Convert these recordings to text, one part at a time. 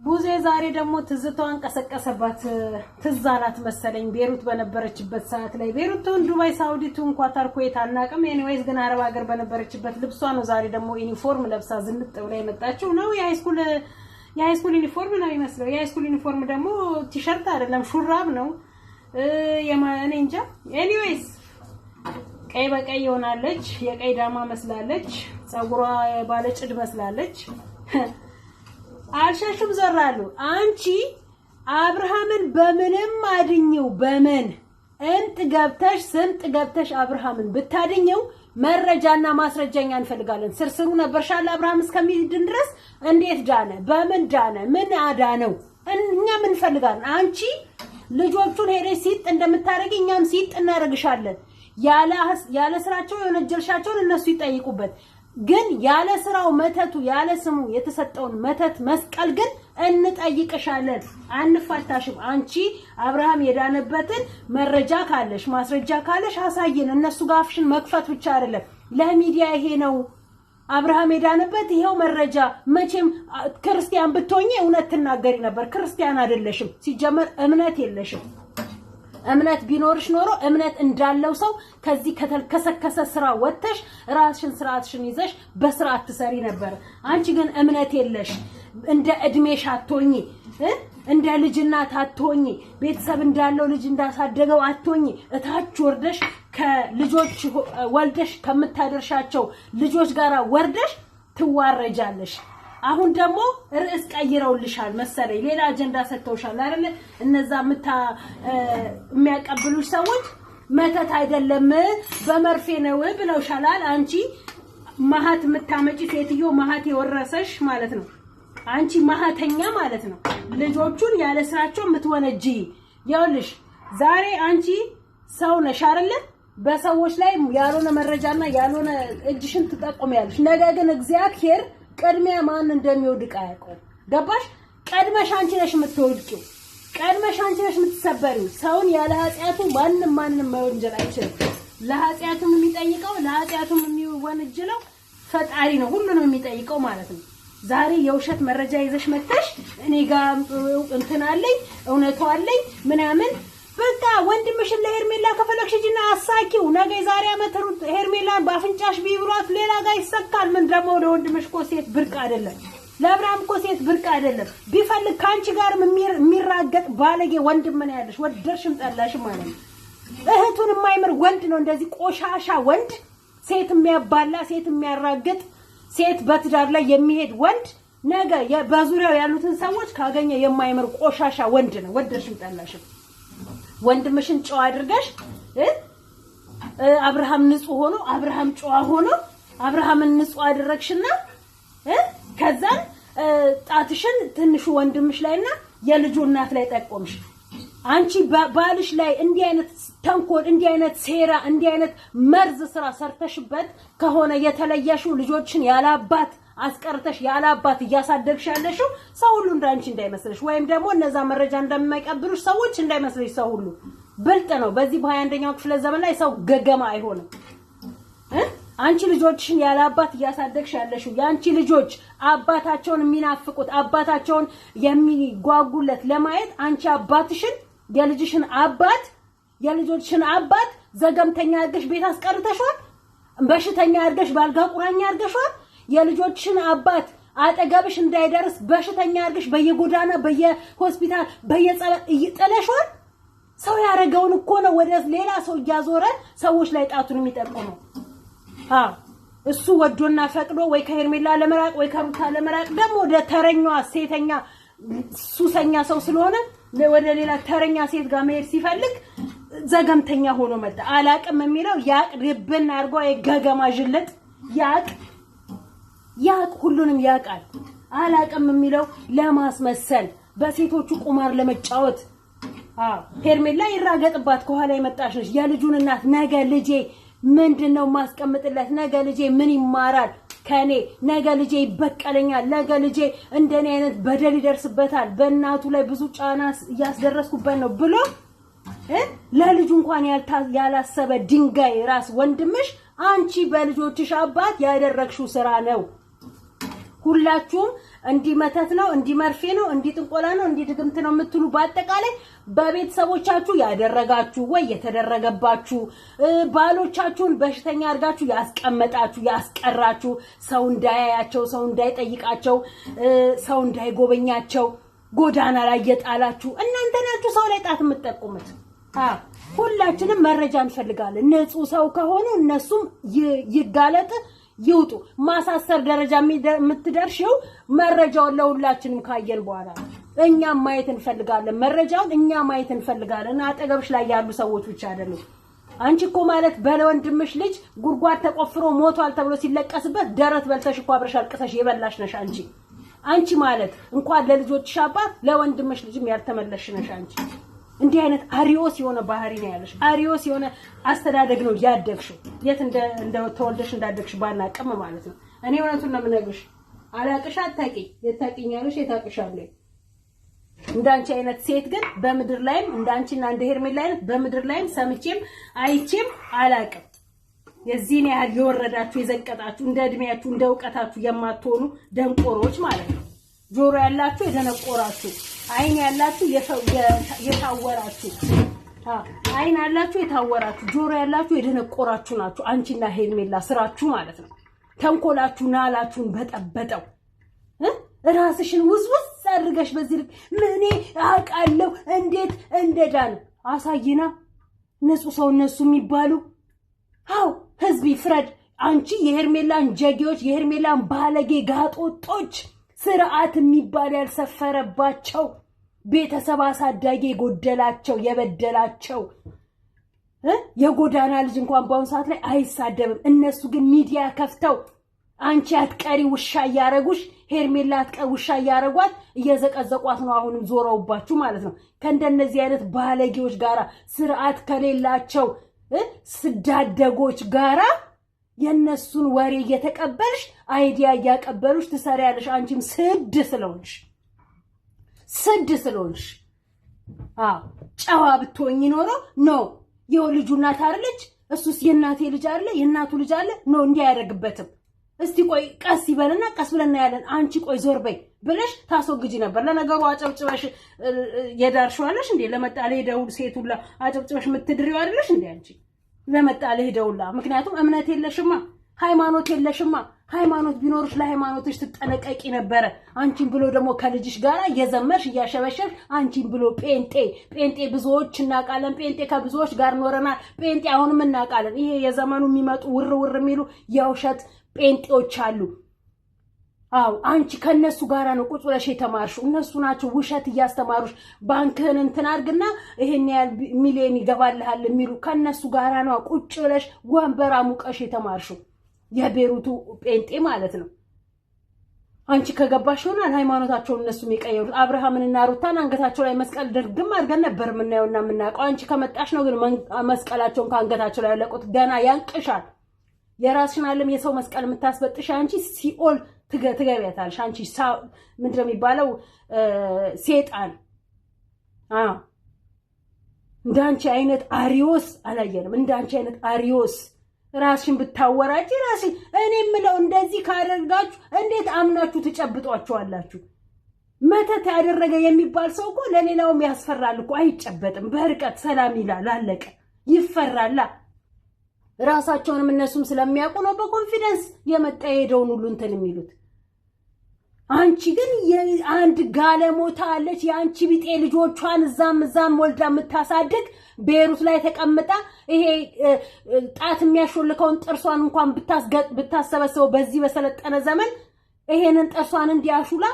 ቡዜ ዛሬ ደግሞ ትዝቷን ቀሰቀሰባት ትዛላት መሰለኝ ቤሩት በነበረችበት ሰዓት ላይ ቤሩቱን ዱባይ ሳውዲቱን ኳታር ኩዌት አናቀም ኤኒዌይስ ግን አረብ ሀገር በነበረችበት ልብሷ ነው ዛሬ ደግሞ ዩኒፎርም ለብሳ ዝንጥ ብላ የመጣችው ነው የሃይስኩል ዩኒፎርም ነው የሚመስለው የሃይስኩል ዩኒፎርም ደግሞ ቲሸርት አይደለም ሹራብ ነው የማኔ እንጃ ኤኒዌይስ ቀይ በቀይ ሆናለች የቀይ ዳማ መስላለች ጸጉሯ ባለጭድ መስላለች አልሸሽም ዘራሉ አንቺ አብርሃምን በምንም አድኝው በመን እንት ገብተሽ ስንት ገብተሽ አብርሃምን ብታድኝው መረጃና ማስረጃኛ እንፈልጋለን ስርስሩ ነበርሻል አብርሃም እስከሚድን ድረስ እንዴት ዳነ በምን ዳነ ምን አዳነው እኛ ምን እንፈልጋለን አንቺ ልጆቹን ሄደሽ ሲጥ እንደምታረጊ እኛም ሲጥ እናረግሻለን ያለ ስራቸው የወነጀልሻቸውን እነሱ ይጠይቁበት ግን ያለ ስራው መተቱ ያለ ስሙ የተሰጠውን መተት መስቀል ግን እንጠይቅሻለን አንፋታሽም አንቺ አብርሃም የዳነበትን መረጃ ካለሽ ማስረጃ ካለሽ አሳየን እነሱ ጋፍሽን መክፈት ብቻ አይደለም ለሚዲያ ይሄ ነው አብርሃም የዳነበት ይሄው መረጃ መቼም ክርስቲያን ብትሆኚ እውነት ትናገሪ ነበር ክርስቲያን አይደለሽም ሲጀመር እምነት የለሽም እምነት ቢኖርሽ ኖሮ እምነት እንዳለው ሰው ከዚህ ከተልከሰከሰ ስራ ወጥተሽ ራስሽን ስራትሽን ይዘሽ በስርዓት ትሰሪ ነበር አንቺ ግን እምነት የለሽ እንደ እድሜሽ አትሆኚ እንደ ልጅናት አትሆኚ ቤተሰብ እንዳለው ልጅ እንዳሳደገው አትሆኚ እታች ወርደሽ ከልጆች ወልደሽ ከምታደርሻቸው ልጆች ጋራ ወርደሽ ትዋረጃለሽ አሁን ደግሞ ርዕስ ቀይረውልሻል መሰለኝ ሌላ አጀንዳ ሰጥተውሻል አይደል እነዛ የሚያቀብሉሽ ሰዎች መተት አይደለም በመርፌ ነው ብለውሻል አንቺ ማሃት የምታመጪ ሴትዮ ማሃት የወረሰሽ ማለት ነው አንቺ ማሃተኛ ማለት ነው ልጆቹን ያለ ስራቸው ምትወነጂ ይኸውልሽ ዛሬ አንቺ ሰው ነሽ አይደል በሰዎች ላይ ያልሆነ መረጃና ያልሆነ እጅሽን ትጠቆሚያለሽ ነገ ግን እግዚአብሔር ቀድሚያ ማን እንደሚወድቅ አያውቀው ገባሽ ቀድመሽ አንቺ ነሽ የምትወድቂው ቀድመሽ አንቺ ነሽ የምትሰበሪው ሰውን ያለ ኃጢያቱ ማንንም መወንጀል አይችልም ለኃጢያቱም የሚጠይቀው ለኃጢያቱም የሚወንጀለው ፈጣሪ ነው ሁሉንም የሚጠይቀው ማለት ነው ዛሬ የውሸት መረጃ ይዘሽ መተሽ እኔ ጋር እንትን አለኝ እውነቱ አለኝ ምናምን በቃ ወንድምሽን ለሄርሜላ ከፈለክሽጂና አሳኪው ነገ ዛሬ አመተሩ ሄርሜላን ባፍንጫሽ ቢብሏት ሌላ ጋር ይሰካል ምን ደግሞ ለወንድምሽ ኮሴት ብርቅ አይደለም ለአብርሃም ኮሴት ብርቅ አይደለም ቢፈልግ ካንቺ ጋርም የሚራገጥ ባለጌ ወንድም ምን ያለሽ ወደርሽም ጠላሽም ማለት ነው እህቱን የማይምር ወንድ ነው እንደዚህ ቆሻሻ ወንድ ሴት የሚያባላ ሴት የሚያራግጥ ሴት በትዳር ላይ የሚሄድ ወንድ ነገ በዙሪያው ያሉትን ሰዎች ካገኘ የማይምር ቆሻሻ ወንድ ነው ወደርሽም ጠላሽም ወንድምሽን ጨዋ አድርገሽ አብርሃም ንጹህ ሆኖ አብርሃም ጨዋ ሆኖ አብርሃምን ንጹህ አድርገሽና ከዛ ጣትሽን ትንሹ ወንድምሽ ላይና የልጁ እናት ላይ ጠቆምሽ አንቺ ባልሽ ላይ እንዲህ አይነት ተንኮል እንዲህ አይነት ሴራ እንዲህ አይነት መርዝ ስራ ሰርተሽበት ከሆነ የተለየሽው ልጆችን ያላባት አስቀርተሽ ያላባት ያሳደግሽ ያለሽው ሰው ሁሉ እንዳንቺ እንዳይመስልሽ ወይም ደግሞ እነዛ መረጃ እንደማይቀበሉሽ ሰዎች እንዳይመስልሽ ሰው ሁሉ ብልጥ ነው በዚህ በ21ኛው ክፍለ ዘመን ላይ ሰው ገገማ አይሆንም አንቺ ልጆችሽን ያላባት ያሳደግሽ ያለሽው ያንቺ ልጆች አባታቸውን የሚናፍቁት አባታቸውን የሚጓጉለት ለማየት አንቺ አባትሽን የልጅሽን አባት የልጆችሽን አባት ዘገምተኛ አድርገሽ ቤት አስቀርተሽዋል በሽተኛ አድርገሽ ባልጋ ቁራኛ አድርገሽዋል የልጆችሽን አባት አጠገብሽ እንዳይደርስ በሽተኛ አድርገሽ በየጎዳና በየሆስፒታል በየጸበል ይጥለሽዋል ሰው ያረጋውን እኮ ነው ወደ ሌላ ሰው ያዞረ ሰዎች ላይ ጣቱን የሚጠቁመው እሱ ወዶና ፈቅዶ ወይ ከሄርሜላ ለመራቅ ወይ ከሩታ ለመራቅ ደግሞ ወደ ተረኛዋ ሴተኛ ሱሰኛ ሰው ስለሆነ ወደ ሌላ ተረኛ ሴት ጋር መሄድ ሲፈልግ ዘገምተኛ ሆኖ መጣ አላቅም የሚለው ያቅ ልብን አርጓ የገገማ ጅልጥ ያቅ ሁሉንም ያቃል አላቅም የሚለው ለማስመሰል በሴቶቹ ቁማር ለመጫወት ሄርሜላ ይራገጥባት ከኋላ የመጣሽ ነሽ የልጁን እናት ነገ ልጄ ምንድነው ማስቀምጥለት ነገ ልጄ ምን ይማራል ከኔ ነገ ልጄ ይበቀለኛል ነገ ልጄ እንደኔ አይነት በደል ይደርስበታል በእናቱ ላይ ብዙ ጫና ያስደረስኩበት ነው ብሎ ለልጁ እንኳን ያላሰበ ድንጋይ ራስ ወንድምሽ አንቺ በልጆችሽ አባት ያደረግሽው ስራ ነው ሁላችሁም እንዲ መተት ነው እንዲ መርፌ ነው እንዲ ጥንቆላ ነው እንዲ ድግምት ነው የምትሉ በአጠቃላይ በቤተሰቦቻችሁ ያደረጋችሁ ወይ የተደረገባችሁ ባሎቻችሁን በሽተኛ አድርጋችሁ ያስቀመጣችሁ ያስቀራችሁ ሰው እንዳያያቸው ሰው እንዳይጠይቃቸው ሰው እንዳይጎበኛቸው ጎዳና ላይ የጣላችሁ እናንተ ናችሁ ሰው ላይ ጣት የምትጠቁሙት ሁላችንም መረጃ እንፈልጋለን ንጹህ ሰው ከሆኑ እነሱም ይጋለጥ ይውጡ ማሳሰር ደረጃ የምትደርሽው መረጃውን ለሁላችንም ካየን በኋላ እኛም ማየት እንፈልጋለን መረጃውን እኛ ማየት እንፈልጋለን አጠገብሽ ላይ ያሉ ሰዎች ብቻ አይደለም አንቺ እኮ ማለት በለወንድምሽ ልጅ ጉርጓድ ተቆፍሮ ሞቷል ተብሎ ሲለቀስበት ደረት በልተሽ እኮ አብረሽ አልቅሰሽ የበላሽ ነሽ አንቺ ማለት እንኳን ለልጆችሽ አባት ለወንድምሽ ልጅም ያልተመለሽ ነሽ አንቺ እንዲህ አይነት አሪዮስ የሆነ ባህሪ ነው ያለሽ አሪዮስ የሆነ አስተዳደግ ነው ያደግሽው የት እንደ ተወልደሽ እንዳደግሽ ባናቀም ማለት ነው እኔ እውነቱን ነው የምነግርሽ አላቅሽ አታቂ የታቂኛለሽ የታቅሻለሽ እንዳንቺ አይነት ሴት ግን በመድር ላይም እንዳንቺና እንደ ሄርሜላ አይነት በመድር ላይም ሰምቼም አይቼም አላቅም የዚህን ያህል የወረዳችሁ የዘቀጣችሁ እንደ እድሜያችሁ እንደ ዕውቀታችሁ የማትሆኑ ደንቆሮች ማለት ነው ጆሮ ያላችሁ የደነቆራችሁ አይን ያላችሁ የታወራችሁ አይን ያላችሁ የታወራችሁ ጆሮ ያላችሁ የደነቆራችሁ ናችሁ አንቺና ሄርሜላ ስራችሁ ማለት ነው ተንኮላችሁ ናላችሁን በጠበጠው ራስሽን ውዝውዝ አድርገሽ በዚህ ምኔ አቃለው እንዴት እንደዳን አሳይና ንጹህ ሰው እነሱ የሚባሉ ህዝብ ይፍረድ አንቺ የሄርሜላን ጀጊዎች የሄርሜላን ባለጌ ጋጦጦች ስርዓት የሚባል ያልሰፈረባቸው ቤተሰብ አሳዳጊ ጎደላቸው የበደላቸው የጎዳና ልጅ እንኳን ባውን ሰዓት ላይ አይሳደብም እነሱ ግን ሚዲያ ከፍተው አንቺ አትቀሪ ውሻ ያረጉሽ ሄርሜላ አትቀሪ ውሻ ያረጓት እየዘቀዘቋት ነው አሁንም ዞረውባችሁ ማለት ነው ከእንደነዚህ አይነት ባለጌዎች ጋራ ስርዓት ከሌላቸው ስዳደጎች ጋራ የነሱን ወሬ እየተቀበልሽ አይዲያ ያቀበሉሽ ትሰሪያለሽ አንቺም ስድ ስለሆንሽ ጨዋ ብትሆኚ ኖሮ ነው የልጁ እናት አይደለች እሱስ የእናቴ ልጅ አይደለ የእናቱ ልጅ አይደለ ነው እንዲያደርግበትም እስቲ ቆይ ቀስ ይበልና ቀስ ብለና ያለን አንቺ ቆይ ዞር በይ ብለሽ ታስወግጂ ነበር ለነገሩ አጨብጭበሽ የዳርሽዋለሽ እንዴ ለመጣለ ሄደው ሴቱላ አጨብጭበሽ ምትድሪው አይደለሽ እንዴ አንቺ ለመጣለ ሄደውላ ምክንያቱም እምነት የለሽማ ሃይማኖት የለሽማ ሃይማኖት ቢኖርሽ ለሃይማኖትሽ ትጠነቀቂ ነበር አንቺን ብሎ ደግሞ ከልጅሽ ጋራ የዘመርሽ ያሸበሸሽ አንቺን ብሎ ጴንጤ ብዙዎች እናቃለን ጴንጤ ከብዙዎች ጋር ኖረናል ጴንጤ አሁንም እናቃለን ይሄ የዘመኑ የሚመጡ ውር የሚሉ የውሸት ጴንጤዎች አሉ አንቺ ከነሱ ጋራ ነው ቁጭ ብለሽ የተማርሽው እነሱ ናቸው ውሸት ያስተማሩሽ ባንክህን እንትን አድርግና ይሄን ያህል ሚሊዮን ይገባልሃል የሚሉ ከነሱ ጋራ ነው ቁጭ ብለሽ ወንበር አሙቀሽ የተማርሽው የቤሩቱ ጴንጤ ማለት ነው አንቺ ከገባሽ ሆናል ሃይማኖታቸውን እነሱ የሚቀየሩት አብርሃምንና ሩታን አንገታቸው ላይ መስቀል ድርግም አድርገን ነበር ምናየውና ምናቀው አንቺ ከመጣሽ ነው ግን መስቀላቸውን ካንገታቸው ላይ ያለቁት ገና ያንቅሻል የራስሽን ዓለም የሰው መስቀል የምታስበጥሽ አንቺ ሲኦል ትገቢያታለሽ አንቺ ምንድነው የሚባለው ሴጣን እንዳንቺ አይነት አሪዮስ አላየንም እንዳንቺ አይነት አሪዮስ ራስሽን ብታወራጪ ራስሽ እኔ ምለው እንደዚህ ካደረጋችሁ እንዴት አምናችሁ ተጨብጧቸዋላችሁ መተት ያደረገ የሚባል ሰው እኮ ለሌላውም ያስፈራል እኮ አይጨበጥም በርቀት ሰላም ይላል አለቀ ይፈራላ ራሳቸውንም እነሱም ስለሚያውቁ ነው በኮንፊደንስ የመጣ ሄደውን ሁሉ እንትን የሚሉት አንቺ ግን አንድ ጋለሞታ አለች ያንቺ ቢጤ ልጆቿን እዛም ወልዳ የምታሳድግ ቤሩት ላይ ተቀምጣ ይሄ ጣት የሚያሾልከውን ጥርሷን እንኳን ብታሰበሰበው በዚህ በሰለጠነ ዘመን ይሄንን ጥርሷን እንዲያሹላ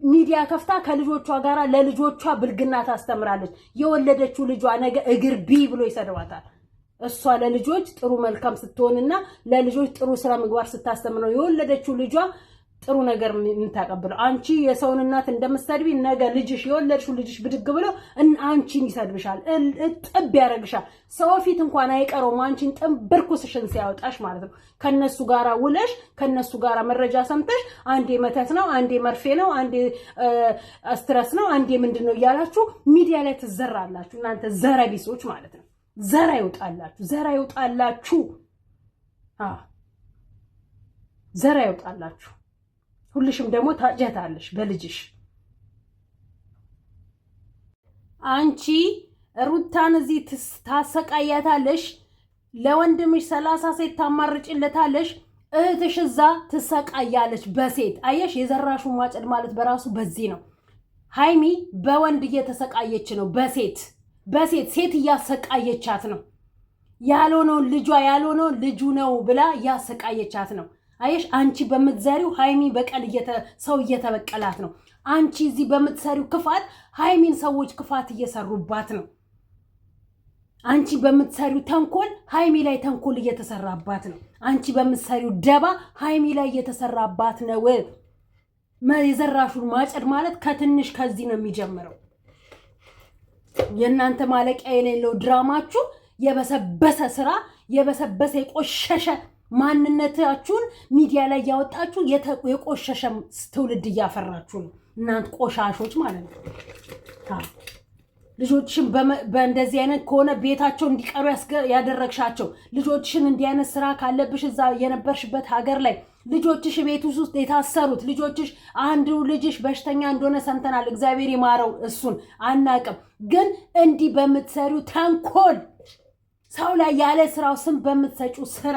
ሚዲያ ከፍታ ከልጆቿ ጋራ ለልጆቿ ብልግና ታስተምራለች የወለደችው ልጇ ነገ እግር ቢ ብሎ ይሰደዋታል እሷ ለልጆች ጥሩ መልካም ስትሆንና ለልጆች ጥሩ ስራ ምግባር ስታስተምር ነው የወለደችው ልጇ ጥሩ ነገር እንታቀበለው አንቺ የሰውን እናት እንደምትሰድቢ ነገ ልጅሽ የወለድሽው ልጅሽ ብድግ ብሎ አንቺን ይሰድብሻል ጥብ ያረግሻል ሰው ፊት እንኳን አይቀርም አንቺን ጥንብርኩስሽን ሲያወጣሽ ማለት ነው ከነሱ ጋራ ውለሽ ከነሱ ጋራ መረጃ ሰምተሽ አንዴ መተት ነው አንዴ መርፌ ነው አንዴ ስትረስ ነው አንዴ ምንድነው ያላችሁ ሚዲያ ላይ ትዘራላችሁ እናንተ ዘረቢሶች ማለት ነው ዘራ ይውጣላችሁ ሁልሽም ደግሞ ታጀታለሽ በልጅሽ። አንቺ ሩታን እዚህ ታሰቃያታለሽ፣ ለወንድምሽ 30 ሴት ታማርጭለታለሽ፣ እህትሽ እዛ ትሰቃያለች በሴት። አየሽ፣ የዘራሹ ማጨድ ማለት በራሱ በዚህ ነው። ሃይሚ በወንድ እየተሰቃየች ነው፣ በሴት ሴት እያሰቃየቻት ነው። ያልሆነውን ልጇ ያልሆነውን ልጁ ነው ብላ እያሰቃየቻት ነው። አየሽ፣ አንቺ በምትዘሪው ሃይሚ በቀል ሰው እየተበቀላት ነው። አንቺ እዚህ በምትሰሪው ክፋት ሃይሚን ሰዎች ክፋት እየሰሩባት ነው። አንቺ በምትሰሪው ተንኮል ሃይሚ ላይ ተንኮል እየተሰራባት ነው። አንቺ በምትሰሪው ደባ ሃይሚ ላይ እየተሰራባት ነው። የዘራሹን ማጨድ ማለት ከትንሽ ከዚህ ነው የሚጀምረው። የእናንተ ማለቂያ የሌለው ድራማችሁ፣ የበሰበሰ ስራ፣ የበሰበሰ የቆሸሸ ማንነታችሁን ሚዲያ ላይ ያወጣችሁ የቆሸሸ ትውልድ እያፈራችሁ ነው እናንተ ቆሻሾች ማለት ነው። ልጆችሽን በእንደዚህ አይነት ከሆነ ቤታቸው እንዲቀሩ ያደረግሻቸው፣ ልጆችሽን እንዲህ አይነት ስራ ካለብሽ እዛ የነበርሽበት ሀገር ላይ ልጆችሽ ቤት ውስጥ የታሰሩት ልጆችሽ፣ አንዱ ልጅሽ በሽተኛ እንደሆነ ሰምተናል። እግዚአብሔር ይማረው፣ እሱን አናቅም። ግን እንዲህ በምትሰሪው ተንኮል ሰው ላይ ያለ ስራው ስም በምትሰጪው ስራ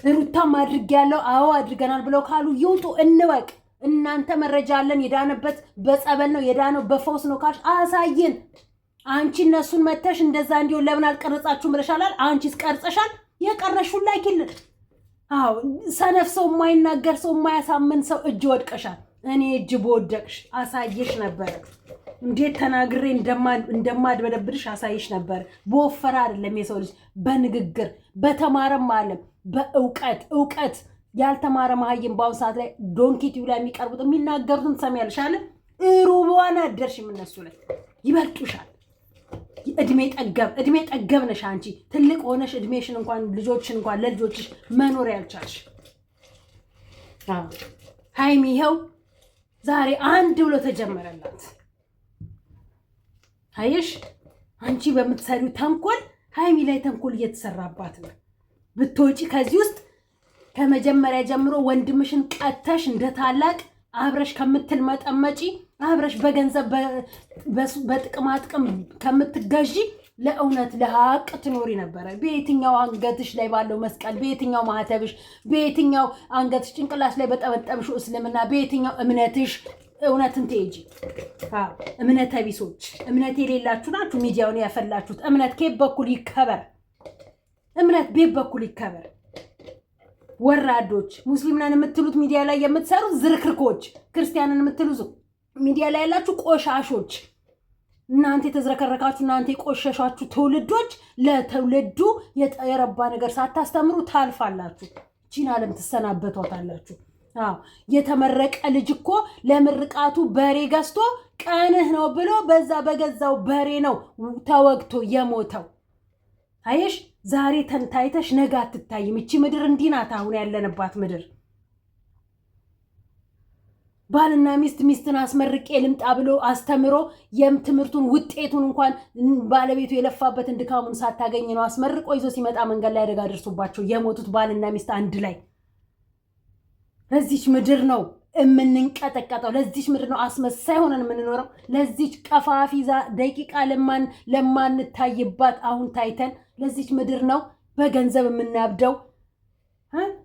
ሩታም አድርጌያለሁ፣ አዎ አድርገናል ብለው ካሉ ይውጡ፣ እንወቅ። እናንተ መረጃ አለን፣ የዳነበት በጸበል ነው የዳነው በፈውስ ነው ካሽ አሳይን። አንቺ እነሱን መተሽ እንደዛ እንዲሆን ለምን አልቀረጻችሁም ብለሻል። አንቺስ ቀርጸሻል። የቀረሽውን ላኪልን። አዎ ሰነፍ ሰው፣ የማይናገር ሰው፣ የማያሳምን ሰው እጅ ወድቀሻል። እኔ እጅ በወደቅሽ አሳይሽ ነበር። እንዴት ተናግሬ እንደማድበደብድሽ አሳይሽ ነበር። በወፈራ አይደለም የሰው ልጅ በንግግር በተማረም አለም በእውቀት ያልተማረ መሀይም በአሁኑ ሰዓት ላይ ዶንኪቲው ላይ የሚቀርቡት የሚናገሩትን ትሰሚያለሽ አለ። ሩቧን አደርሽም እነሱ ላይ ይበልጡሻል። እድሜ ጠገብ ነሽ አንቺ። ትልቅ ሆነሽ እድሜሽን እንኳን ልጆችሽን እንኳን ለልጆችሽ መኖር ያልቻልሽ ሃይሚ ይኸው ዛሬ አንድ ብሎ ተጀመረላት። አየሽ፣ አንቺ በምትሰሪው ተንኮል ሃይሚ ላይ ተንኮል እየተሰራባት ነው። ብትወጪ ከዚህ ውስጥ ከመጀመሪያ ጀምሮ ወንድምሽን ቀተሽ እንደ ታላቅ አብረሽ ከምትል መጠመጪ አብረሽ በገንዘብ በጥቅማ ጥቅም ከምትገዢ ለእውነት ለሀቅ ትኖሪ ነበረ። በየትኛው አንገትሽ ላይ ባለው መስቀል፣ በየትኛው ማህተብሽ፣ በየትኛው አንገትሽ ጭንቅላሽ ላይ በጠበጠብሽው እስልምና፣ በየትኛው እምነትሽ እውነትን ትሄጂ። እምነተ ቢሶች፣ እምነት የሌላችሁ ናችሁ ሚዲያውን ያፈላችሁት። እምነት ከየት በኩል ይከበር? እምነት ቤት በኩል ይከበር። ወራዶች፣ ሙስሊም ነን የምትሉት ሚዲያ ላይ የምትሰሩት ዝርክርኮች፣ ክርስቲያንን የምትሉት ሚዲያ ላይ ያላችሁ ቆሻሾች፣ እናንተ የተዝረከረካችሁ እናንተ የቆሸሻችሁ ትውልዶች ለትውልዱ የረባ ነገር ሳታስተምሩ ታልፋላችሁ። ቺን ዓለም ትሰናበቷታላችሁ። የተመረቀ ልጅ እኮ ለምርቃቱ በሬ ገዝቶ ቀንህ ነው ብሎ በዛ በገዛው በሬ ነው ተወግቶ የሞተው። አየሽ፣ ዛሬ ተንታይተሽ ነገ አትታይም። እቺ ምድር እንዲህ ናት፣ አሁን ያለንባት ምድር። ባልና ሚስትን አስመርቄ ልምጣ ብሎ አስተምሮ የትምህርቱን ውጤቱን እንኳን ባለቤቱ የለፋበትን ድካሙን ሳታገኝ ነው አስመርቆ ይዞ ሲመጣ መንገድ ላይ አደጋ ደርሶባቸው የሞቱት ባልና ሚስት አንድ ላይ። ለዚች ምድር ነው የምንንቀጠቀጠው፣ ለዚች ምድር ነው አስመሳይ ሆነን የምንኖረው። ለዚች ቀፋፊ ደቂቃ ለማንታይባት አሁን ታይተን ለዚች ምድር ነው በገንዘብ የምናብደው፣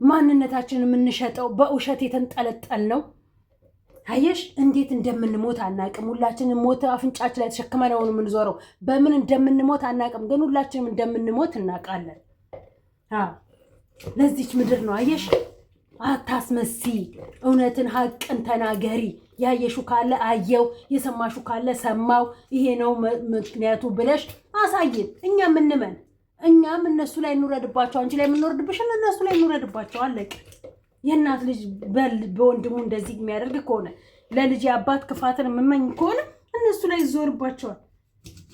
ማንነታችንን የምንሸጠው፣ በውሸት የተንጠለጠል ነው። አየሽ እንዴት እንደምንሞት አናቅም። ሁላችንም ሞት አፍንጫችን ላይ ተሸክመን ነው የምንዞረው። በምን እንደምንሞት አናቅም፣ ግን ሁላችንም እንደምንሞት እናውቃለን። ለዚች ምድር ነው። አየሽ አታስመሲ፣ እውነትን ሀቅን ተናገሪ። ያየሹ ካለ አየው፣ የሰማሹ ካለ ሰማው፣ ይሄ ነው ምክንያቱ ብለሽ አሳይን። እኛም እንመን፣ እኛም እነሱ ላይ እንውረድባቸው። አንቺ ላይ የምንወርድብሽን እነሱ ላይ እንውረድባቸው። አለቅ። የእናት ልጅ በወንድሙ እንደዚህ የሚያደርግ ከሆነ ለልጅ አባት ክፋትን የምመኝ ከሆነ እነሱ ላይ ይዞርባቸዋል።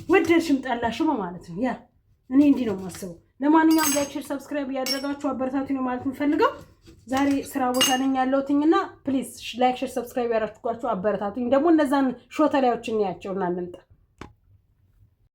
ወደድሽም ጠላሽም ማለት ነው። ያ እኔ እንዲህ ነው የማስበው። ለማንኛውም ላይክ፣ ሼር፣ ሰብስክራይብ እያደረጋችሁ አበረታቱ ነው ማለት የምፈልገው። ዛሬ ስራ ቦታ ነኝ ያለሁትና ፕሊዝ ላይክ፣ ሼር፣ ሰብስክራይብ ያደረጋችሁ አበረታቱኝ። ደግሞ እነዛን ሾተላዮችን ያቸው እና እንምጣ።